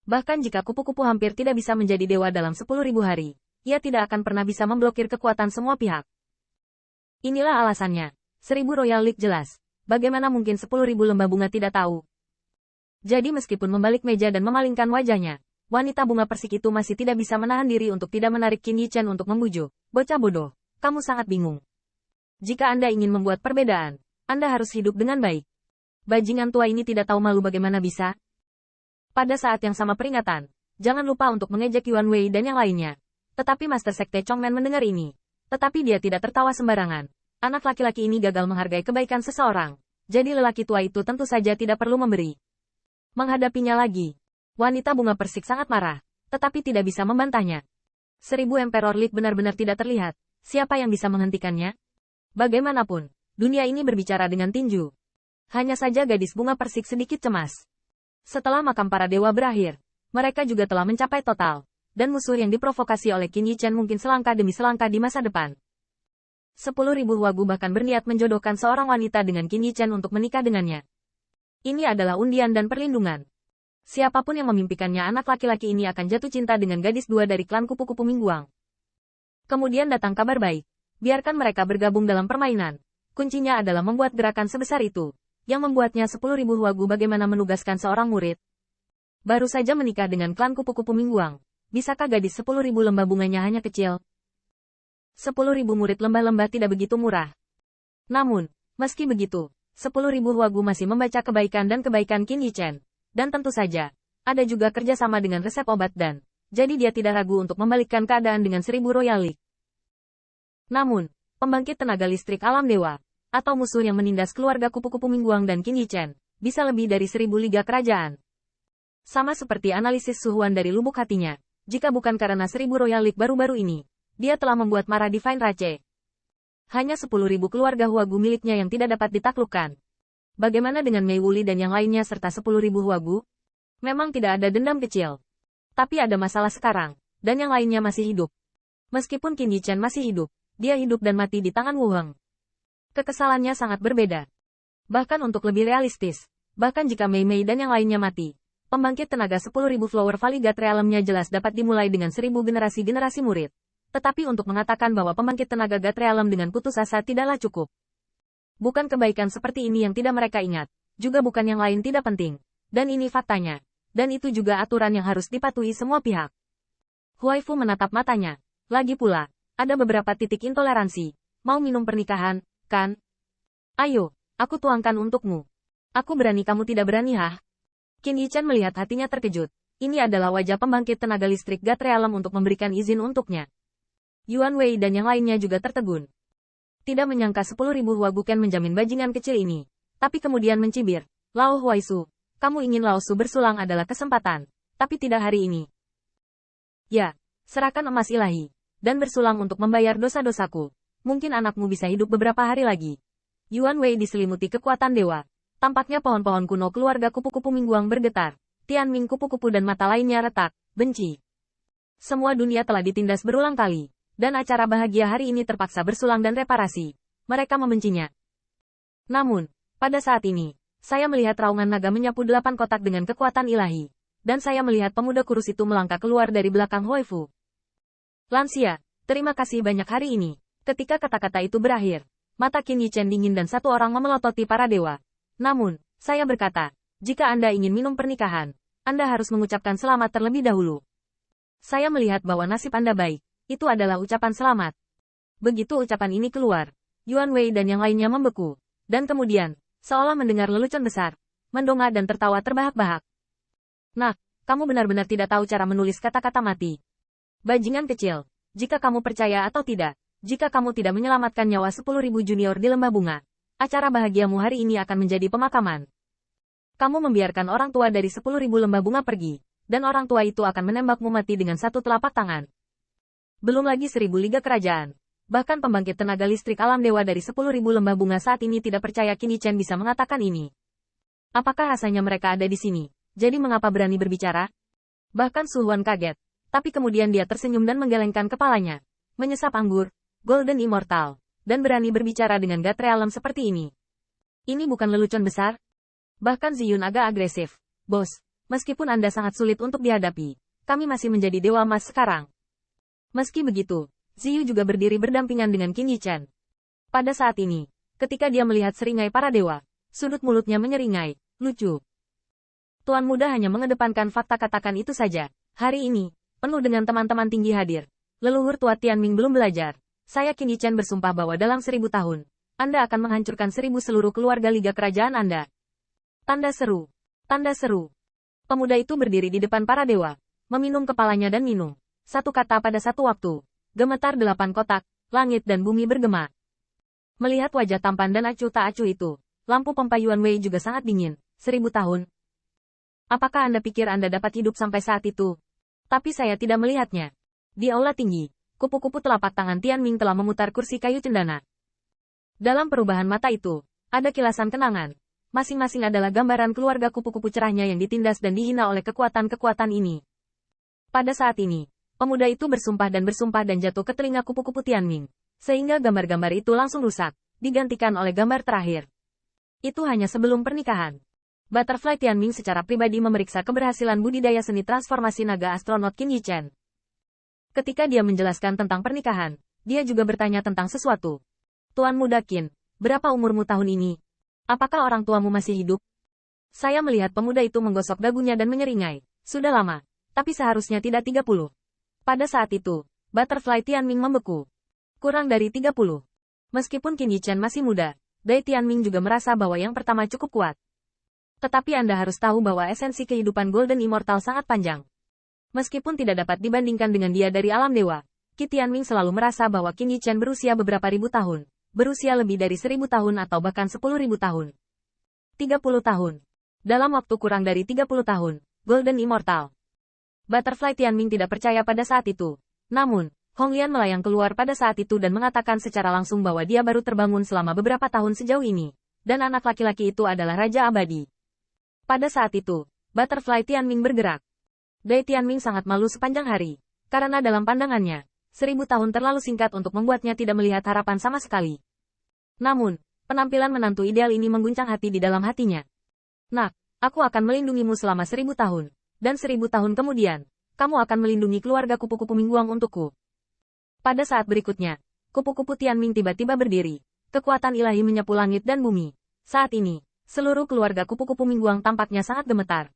Bahkan jika kupu-kupu hampir tidak bisa menjadi dewa dalam 10.000 hari, ia tidak akan pernah bisa memblokir kekuatan semua pihak. Inilah alasannya. 1000 Royal League jelas. Bagaimana mungkin 10.000 lembah bunga tidak tahu? Jadi meskipun membalik meja dan memalingkan wajahnya, wanita bunga persik itu masih tidak bisa menahan diri untuk tidak menarik Qin Yichen untuk membujuk. Bocah bodoh, kamu sangat bingung. Jika Anda ingin membuat perbedaan, Anda harus hidup dengan baik. Bajingan tua ini tidak tahu malu bagaimana bisa. Pada saat yang sama peringatan, jangan lupa untuk mengejek Yuan Wei dan yang lainnya. Tetapi Master Sekte Chongmen mendengar ini. Tetapi dia tidak tertawa sembarangan. Anak laki-laki ini gagal menghargai kebaikan seseorang. Jadi lelaki tua itu tentu saja tidak perlu memberi. Menghadapinya lagi. Wanita bunga persik sangat marah, tetapi tidak bisa membantahnya. 1000 Emperor League benar-benar tidak terlihat. Siapa yang bisa menghentikannya? Bagaimanapun, dunia ini berbicara dengan tinju. Hanya saja gadis bunga persik sedikit cemas. Setelah makam para dewa berakhir, mereka juga telah mencapai total, dan musuh yang diprovokasi oleh Qin Yichen mungkin selangkah demi selangkah di masa depan. 10.000 wagu bahkan berniat menjodohkan seorang wanita dengan Qin Yichen untuk menikah dengannya. Ini adalah undian dan perlindungan. Siapapun yang memimpikannya anak laki-laki ini akan jatuh cinta dengan gadis dua dari klan kupu-kupu Mingguang. Kemudian datang kabar baik. Biarkan mereka bergabung dalam permainan. Kuncinya adalah membuat gerakan sebesar itu, yang membuatnya 10.000 wagu bagaimana menugaskan seorang murid. Baru saja menikah dengan klan kupu-kupu Mingguang. Bisakah gadis 10.000 lembah bunganya hanya kecil? 10.000 murid lembah-lembah tidak begitu murah. Namun, meski begitu, 10.000 wagu masih membaca kebaikan dan kebaikan Qin Yichen. Dan tentu saja, ada juga kerjasama dengan resep obat dan, jadi dia tidak ragu untuk membalikkan keadaan dengan 1000 Royal League. Namun, pembangkit tenaga listrik alam dewa, atau musuh yang menindas keluarga kupu-kupu Mingguang dan Qin Yichen, bisa lebih dari 1000 liga kerajaan. Sama seperti analisis Suhuan dari lubuk hatinya, jika bukan karena 1000 Royal League baru-baru ini, dia telah membuat marah Divine Rache. Hanya 10.000 keluarga Huagu miliknya yang tidak dapat ditaklukkan. Bagaimana dengan Mei Wuli dan yang lainnya serta 10.000 Huagu? Memang tidak ada dendam kecil. Tapi ada masalah sekarang, dan yang lainnya masih hidup. Meskipun Qin Yichen masih hidup, dia hidup dan mati di tangan Wu Heng. Kekesalannya sangat berbeda. Bahkan untuk lebih realistis, bahkan jika Mei Mei dan yang lainnya mati, pembangkit tenaga 10.000 Flower Valley God Realm-nya jelas dapat dimulai dengan 1000 generasi-generasi murid. Tetapi untuk mengatakan bahwa pembangkit tenaga God Realm dengan putus asa tidaklah cukup. Bukan kebaikan seperti ini yang tidak mereka ingat, juga bukan yang lain tidak penting. Dan ini faktanya. Dan itu juga aturan yang harus dipatuhi semua pihak. Huaifu menatap matanya. Lagi pula, ada beberapa titik intoleransi. Mau minum pernikahan, kan? Ayo, aku tuangkan untukmu. Aku berani kamu tidak berani hah? Qin Yichen melihat hatinya terkejut. Ini adalah wajah pembangkit tenaga listrik God Realm untuk memberikan izin untuknya. Yuan Wei dan yang lainnya juga tertegun. Tidak menyangka 10.000 Huaguken menjamin bajingan kecil ini. Tapi kemudian mencibir. Lao Huaisu, kamu ingin Lao Su bersulang adalah kesempatan. Tapi tidak hari ini. Ya, serahkan emas ilahi. Dan bersulang untuk membayar dosa-dosaku. Mungkin anakmu bisa hidup beberapa hari lagi. Yuan Wei diselimuti kekuatan dewa. Tampaknya pohon-pohon kuno keluarga kupu-kupu Mingguang bergetar. Tianming kupu-kupu dan mata lainnya retak, benci. Semua dunia telah ditindas berulang kali. Dan acara bahagia hari ini terpaksa bersulang dan reparasi. Mereka membencinya. Namun, pada saat ini, saya melihat raungan naga menyapu 8 kotak dengan kekuatan ilahi. Dan saya melihat pemuda kurus itu melangkah keluar dari belakang Huaifu. Lansia, terima kasih banyak hari ini. Ketika kata-kata itu berakhir, mata Qin Yichen dingin dan satu orang memelototi para dewa. Namun, saya berkata, jika Anda ingin minum pernikahan, Anda harus mengucapkan selamat terlebih dahulu. Saya melihat bahwa nasib Anda baik. Itu adalah ucapan selamat. Begitu ucapan ini keluar, Yuan Wei dan yang lainnya membeku. Dan kemudian, seolah mendengar lelucon besar, mendongak dan tertawa terbahak-bahak. Nak, kamu benar-benar tidak tahu cara menulis kata-kata mati. Bajingan kecil, jika kamu percaya atau tidak, jika kamu tidak menyelamatkan nyawa 10.000 junior di lembah bunga, acara bahagiamu hari ini akan menjadi pemakaman. Kamu membiarkan orang tua dari 10.000 lembah bunga pergi, dan orang tua itu akan menembakmu mati dengan satu telapak tangan. Belum lagi 1000 liga kerajaan. Bahkan pembangkit tenaga listrik alam dewa dari 10.000 lembah bunga saat ini tidak percaya Qin Yichen bisa mengatakan ini. Apakah rasanya mereka ada di sini? Jadi mengapa berani berbicara? Bahkan Suhuan kaget. Tapi kemudian dia tersenyum dan menggelengkan kepalanya. Menyesap anggur, Golden Immortal, dan berani berbicara dengan God Realm seperti ini. Ini bukan lelucon besar? Bahkan Ziyun agak agresif. Bos, Meskipun Anda sangat sulit untuk dihadapi, kami masih menjadi Dewa Emas sekarang. Meski begitu, Ziyu juga berdiri berdampingan dengan Qin Yichen. Pada saat ini, ketika dia melihat seringai para dewa, sudut mulutnya menyeringai, lucu. Tuan Muda hanya mengedepankan fakta katakan itu saja. Hari ini, penuh dengan teman-teman tinggi hadir. Leluhur tua Tianming belum belajar. Saya Qin Yichen bersumpah bahwa dalam 1000 tahun, Anda akan menghancurkan 1000 seluruh keluarga Liga Kerajaan Anda. Tanda seru. Tanda seru. Pemuda itu berdiri di depan para dewa, meminum kepalanya dan minum. Satu kata pada satu waktu. Gemetar 8 kotak, langit dan bumi bergema. Melihat wajah tampan dan acuh tak acuh itu, lampu pompa Yuan Wei juga sangat dingin. 1000 tahun. Apakah Anda pikir Anda dapat hidup sampai saat itu? Tapi saya tidak melihatnya. Di aula tinggi, kupu-kupu telapak tangan Tianming telah memutar kursi kayu cendana. Dalam perubahan mata itu, ada kilasan kenangan. Masing-masing adalah gambaran keluarga kupu-kupu cerahnya yang ditindas dan dihina oleh kekuatan-kekuatan ini. Pada saat ini, pemuda itu bersumpah dan jatuh ke telinga kupu-kupu Tianming, sehingga gambar-gambar itu langsung rusak, digantikan oleh gambar terakhir. Itu hanya sebelum pernikahan. Butterfly Tianming secara pribadi memeriksa keberhasilan budidaya seni transformasi naga astronot Qin Yichen. Ketika dia menjelaskan tentang pernikahan, dia juga bertanya tentang sesuatu. Tuan Muda Qin, berapa umurmu tahun ini? Apakah orang tuamu masih hidup? Saya melihat pemuda itu menggosok dagunya dan menyeringai. Sudah lama, tapi seharusnya tidak 30. Pada saat itu, Butterfly Tianming membeku. Kurang dari 30. Meskipun Qin Yichen masih muda, Dai Tianming juga merasa bahwa yang pertama cukup kuat. Tetapi Anda harus tahu bahwa esensi kehidupan Golden Immortal sangat panjang. Meskipun tidak dapat dibandingkan dengan dia dari alam dewa, Qin Tianming selalu merasa bahwa Qin Yichen berusia beberapa ribu tahun, berusia lebih dari 1000 tahun atau bahkan 10.000 tahun. 30 tahun. Dalam waktu kurang dari 30 tahun, Golden Immortal. Butterfly Tianming tidak percaya pada saat itu. Namun, Hong Lian melayang keluar pada saat itu dan mengatakan secara langsung bahwa dia baru terbangun selama beberapa tahun sejauh ini, dan anak laki-laki itu adalah Raja Abadi. Pada saat itu, Butterfly Tianming bergerak. Dai Tianming sangat malu sepanjang hari, karena dalam pandangannya, 1000 tahun terlalu singkat untuk membuatnya tidak melihat harapan sama sekali. Namun, penampilan menantu ideal ini mengguncang hati di dalam hatinya. Nak, aku akan melindungimu selama 1000 tahun. Dan 1000 tahun kemudian, kamu akan melindungi keluarga kupu-kupu Mingguang untukku. Pada saat berikutnya, kupu-kupu Tianming tiba-tiba berdiri. Kekuatan ilahi menyapu langit dan bumi. Saat ini, seluruh keluarga kupu-kupu Mingguang tampaknya sangat gemetar.